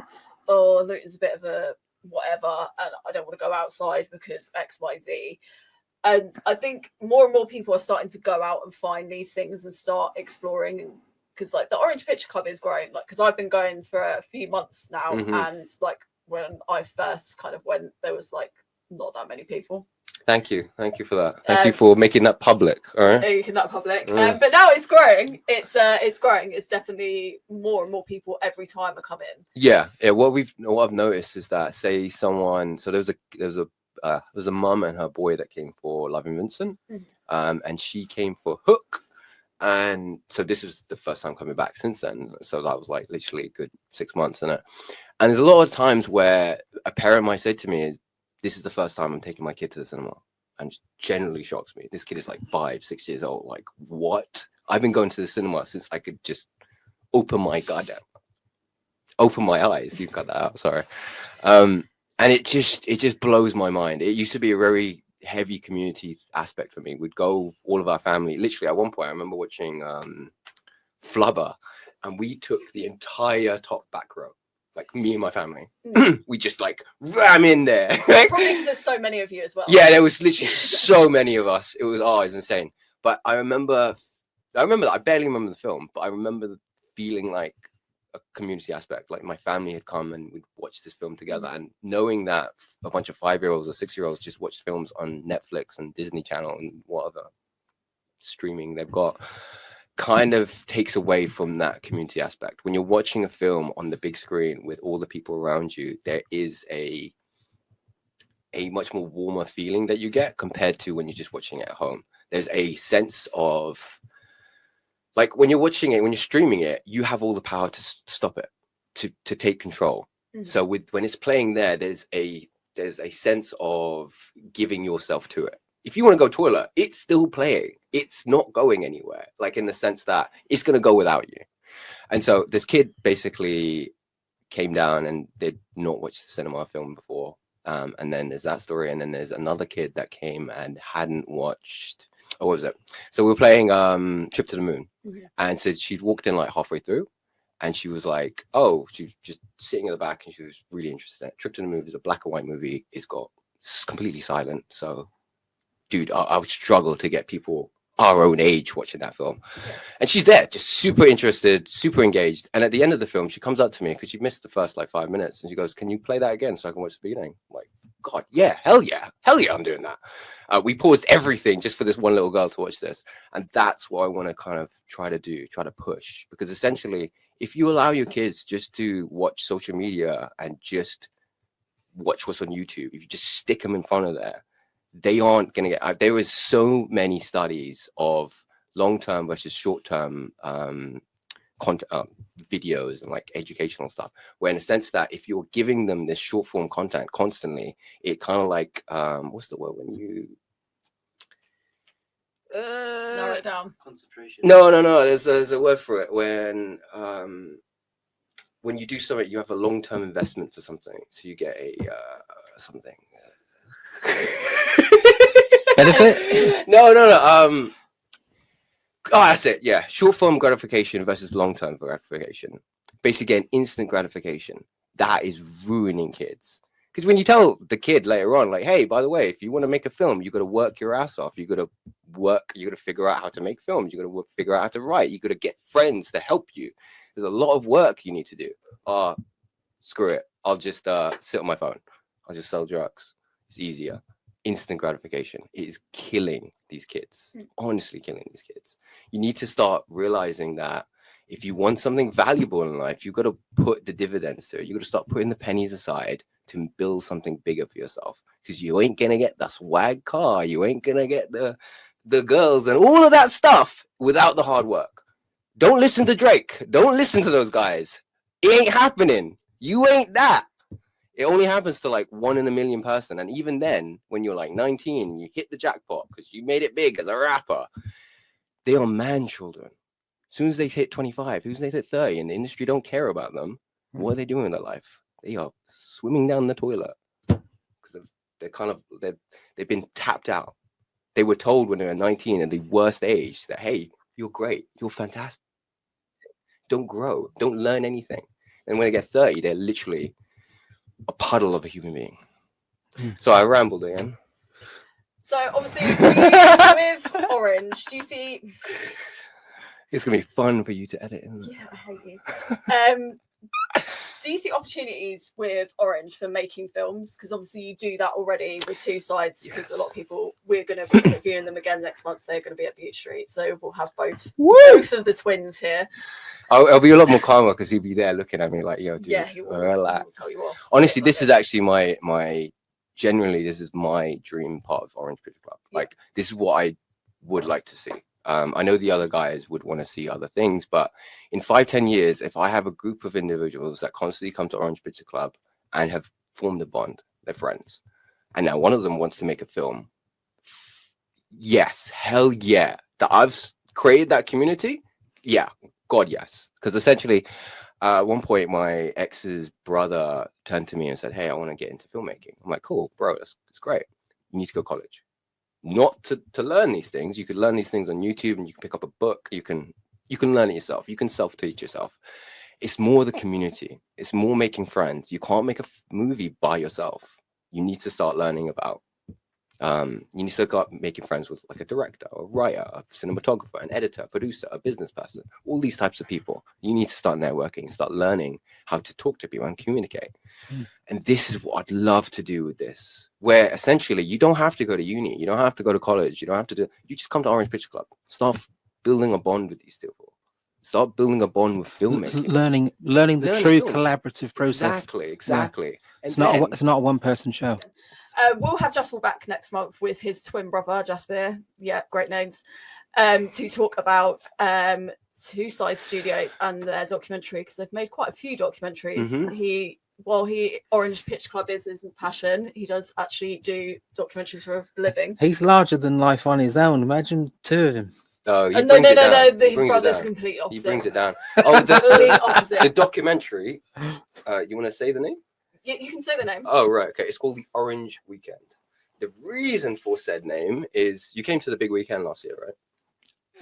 oh, Luton's a bit of a whatever and I don't want to go outside because X, Y, Z. And I think more and more people are starting to go out and find these things and start exploring, because the Orange Picture Club is growing. Because I've been going for a few months now, and when I first kind of went, there was not that many people. Thank you for that. Thank you for making that public. All right, making that public. But now it's growing. It's growing. It's definitely more and more people every time are coming. Yeah. What I've noticed is that, say someone. So there's a mum and her boy that came for Loving Vincent, and she came for Hook. And so this is the first time coming back since then. So that was literally a good 6 months, isn't it? And there's a lot of times where a parent might say to me, this is the first time I'm taking my kid to the cinema. And generally shocks me. This kid is 5, 6 years old. What? I've been going to the cinema since I could just open my eyes. You cut that out, sorry. And it just blows my mind. It used to be a very heavy community aspect for me. We'd go, all of our family, literally at one point I remember watching Flubber, and we took the entire top back row, me and my family. We just ram in there. Probably because there's so many of you as well. Yeah, there was literally so many of us. It was insane. But I remember I barely remember the film, but I remember feeling a community aspect. My family had come and we'd watch this film together, and knowing that a bunch of 5-year-olds or 6-year-olds just watch films on Netflix and Disney Channel and whatever streaming they've got kind of takes away from that community aspect. When you're watching a film on the big screen with all the people around you, there is a much more warmer feeling that you get compared to when you're just watching it at home. There's a sense of when you're watching it, when you're streaming it, you have all the power to stop it, to take control. So when it's playing there, there's a sense of giving yourself to it. If you want to go toilet, it's still playing. It's not going anywhere. In the sense that it's going to go without you. And so this kid basically came down and did not watch the cinema film before. And then there's that story. And then there's another kid that came and hadn't watched. Oh, what was it? So we were playing Trip to the Moon. And so she'd walked in halfway through, and she was she was just sitting at the back, and she was really interested in it. Trip to the Moon is a black and white movie. It's completely silent. So, dude, I would struggle to get people our own age watching that film. And she's there, just super interested, super engaged. And at the end of the film, she comes up to me because she missed the first like 5 minutes, and she goes, "Can you play that again so I can watch the beginning?" I'm like, God, yeah, hell yeah, I'm doing that. We paused everything just for this one little girl to watch this. And that's what I want to kind of try to push, because essentially, if you allow your kids just to watch social media and just watch what's on YouTube, if you just stick them in front of there, they aren't going to get. There was so many studies of long-term versus short-term content, videos and like educational stuff, where in a sense that if you're giving them this short-form content constantly, it kind of like what's the word when you narrow it down? Concentration. No. There's a word for it when you do something, you have a long-term investment for something, so you get a something. Benefit? No. Oh, that's it. Yeah, short-form gratification versus long-term gratification. Basically, an instant gratification that is ruining kids. Because when you tell the kid later on, like, hey, by the way, if you want to make a film, you got to work your ass off. You got to work. You got to figure out how to make films. You got to figure out how to write. You got to get friends to help you. There's a lot of work you need to do. Screw it. I'll just sit on my phone. I'll just sell drugs. It's easier. Instant gratification. It is killing these kids. Honestly killing these kids. You need to start realizing that if you want something valuable in life, you've got to put the dividends to it. You've got to start putting the pennies aside to build something bigger for yourself. Because you ain't going to get that swag car. You ain't going to get the girls and all of that stuff without the hard work. Don't listen to Drake. Don't listen to those guys. It ain't happening. You ain't that. It only happens to like 1 in a million person. And even then, when you're like 19, you hit the jackpot because you made it big as a rapper. They are man children. As soon as they hit 25, as soon as they hit 30, and the industry don't care about them, what are they doing in their life? They are swimming down the toilet because they've been tapped out. They were told when they were 19 at the worst age that, hey, you're great, you're fantastic. Don't grow, don't learn anything. And when they get 30, they're literally a puddle of a human being. So I rambled again. So obviously with Orange, do you see? It's gonna be fun for you to edit. Yeah, I hate you. Do you see opportunities with Orange for making films? Because obviously you do that already with Two Sides. Because a lot of people, we're going to be reviewing them again next month. They're going to be at Beach Street, so we'll have both of the twins here. I'll be a lot more calmer because he'll be there looking at me like, yo, dude, yeah, he will, relax. Tell you off. Honestly, this is actually my genuinely, this is my dream part of Orange Picture Club. Like, this is what I would like to see. I know the other guys would want to see other things, but in 5-10 years, if I have a group of individuals that constantly come to Orange Picture Club and have formed a bond, they're friends, and now one of them wants to make a film, yes, hell yeah, that I've created that community, yeah, God, yes. Because essentially, at one point, my ex's brother turned to me and said, hey, I want to get into filmmaking. I'm like, cool, bro, that's great. You need to go to college. Not to learn these things. You could learn these things on YouTube, and you can pick up a book. You can learn it yourself. You can self-teach yourself. It's more the community. It's more making friends. You can't make a movie by yourself. You need to start learning about. You need to start making friends with like a director, a writer, a cinematographer, an editor, a producer, a business person. All these types of people. You need to start networking, start learning how to talk to people and communicate. And this is what I'd love to do with this, where essentially you don't have to go to uni, you don't have to go to college, you don't have to you just come to Orange Picture Club, start building a bond with these people, start building a bond with filmmaking, learning the true collaborative process. Exactly. And it's not a one-person show. We'll have Jaspal back next month with his twin brother Jasper, great names, to talk about Two Sides Studios and their documentary, because they've made quite a few documentaries. Orange Picture Club is his passion. He does actually do documentaries for a living. He's larger than life on his own. Imagine two of him. No. His brother's complete opposite. He brings it down. Oh, the documentary. You want to say the name? You can say the name. Oh, right. Okay. It's called The Orange Weekend. The reason for said name is you came to the big weekend last year, right?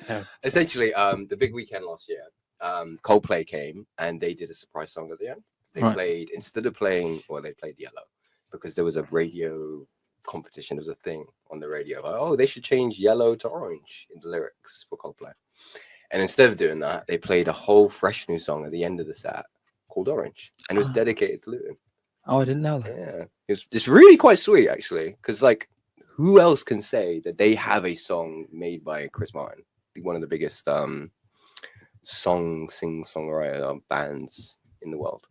Yeah. Essentially, the big weekend last year, Coldplay came and they did a surprise song at the end. They played, instead of playing, they played Yellow, because there was a radio competition. There was a thing on the radio. Like, oh, they should change yellow to orange in the lyrics for Coldplay. And instead of doing that, they played a whole fresh new song at the end of the set called Orange. And it was dedicated to Luton. Oh, I didn't know that. Yeah. It's really quite sweet, actually. Because, like, who else can say that they have a song made by Chris Martin, one of the biggest songwriter bands in the world?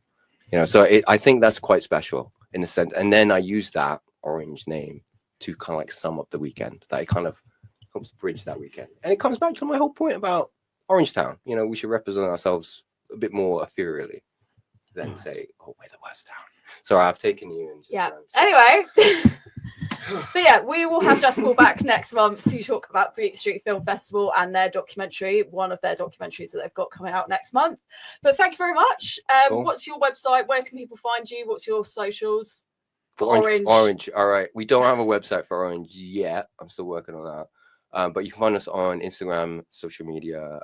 You know, so I think that's quite special in a sense. And then I use that Orange name to kind of like sum up the weekend. That it kind of helps bridge that weekend. And it comes back to my whole point about Orange Town. You know, we should represent ourselves a bit more ethereally than say, oh, we're the worst town. Sorry, I've taken you and just Anyway. But yeah, we will have Jaspal back next month to talk about Beat Street Film Festival and their documentary, one of their documentaries that they've got coming out next month. But thank you very much. Cool. What's your website? Where can people find you? What's your socials? For Orange. Orange. All right. We don't have a website for Orange yet. I'm still working on that. But you can find us on Instagram, social media,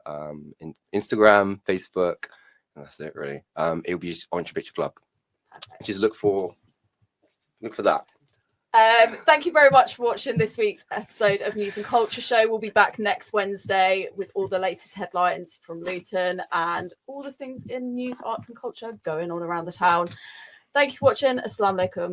Instagram, Facebook. And that's it, really. It'll be just Orange Picture Club. Perfect. Just look for that. Thank you very much for watching this week's episode of News and Culture Show. We'll be back next Wednesday with all the latest headlines from Luton and all the things in news, arts and culture going on around the town. Thank you for watching. Assalamu alaikum.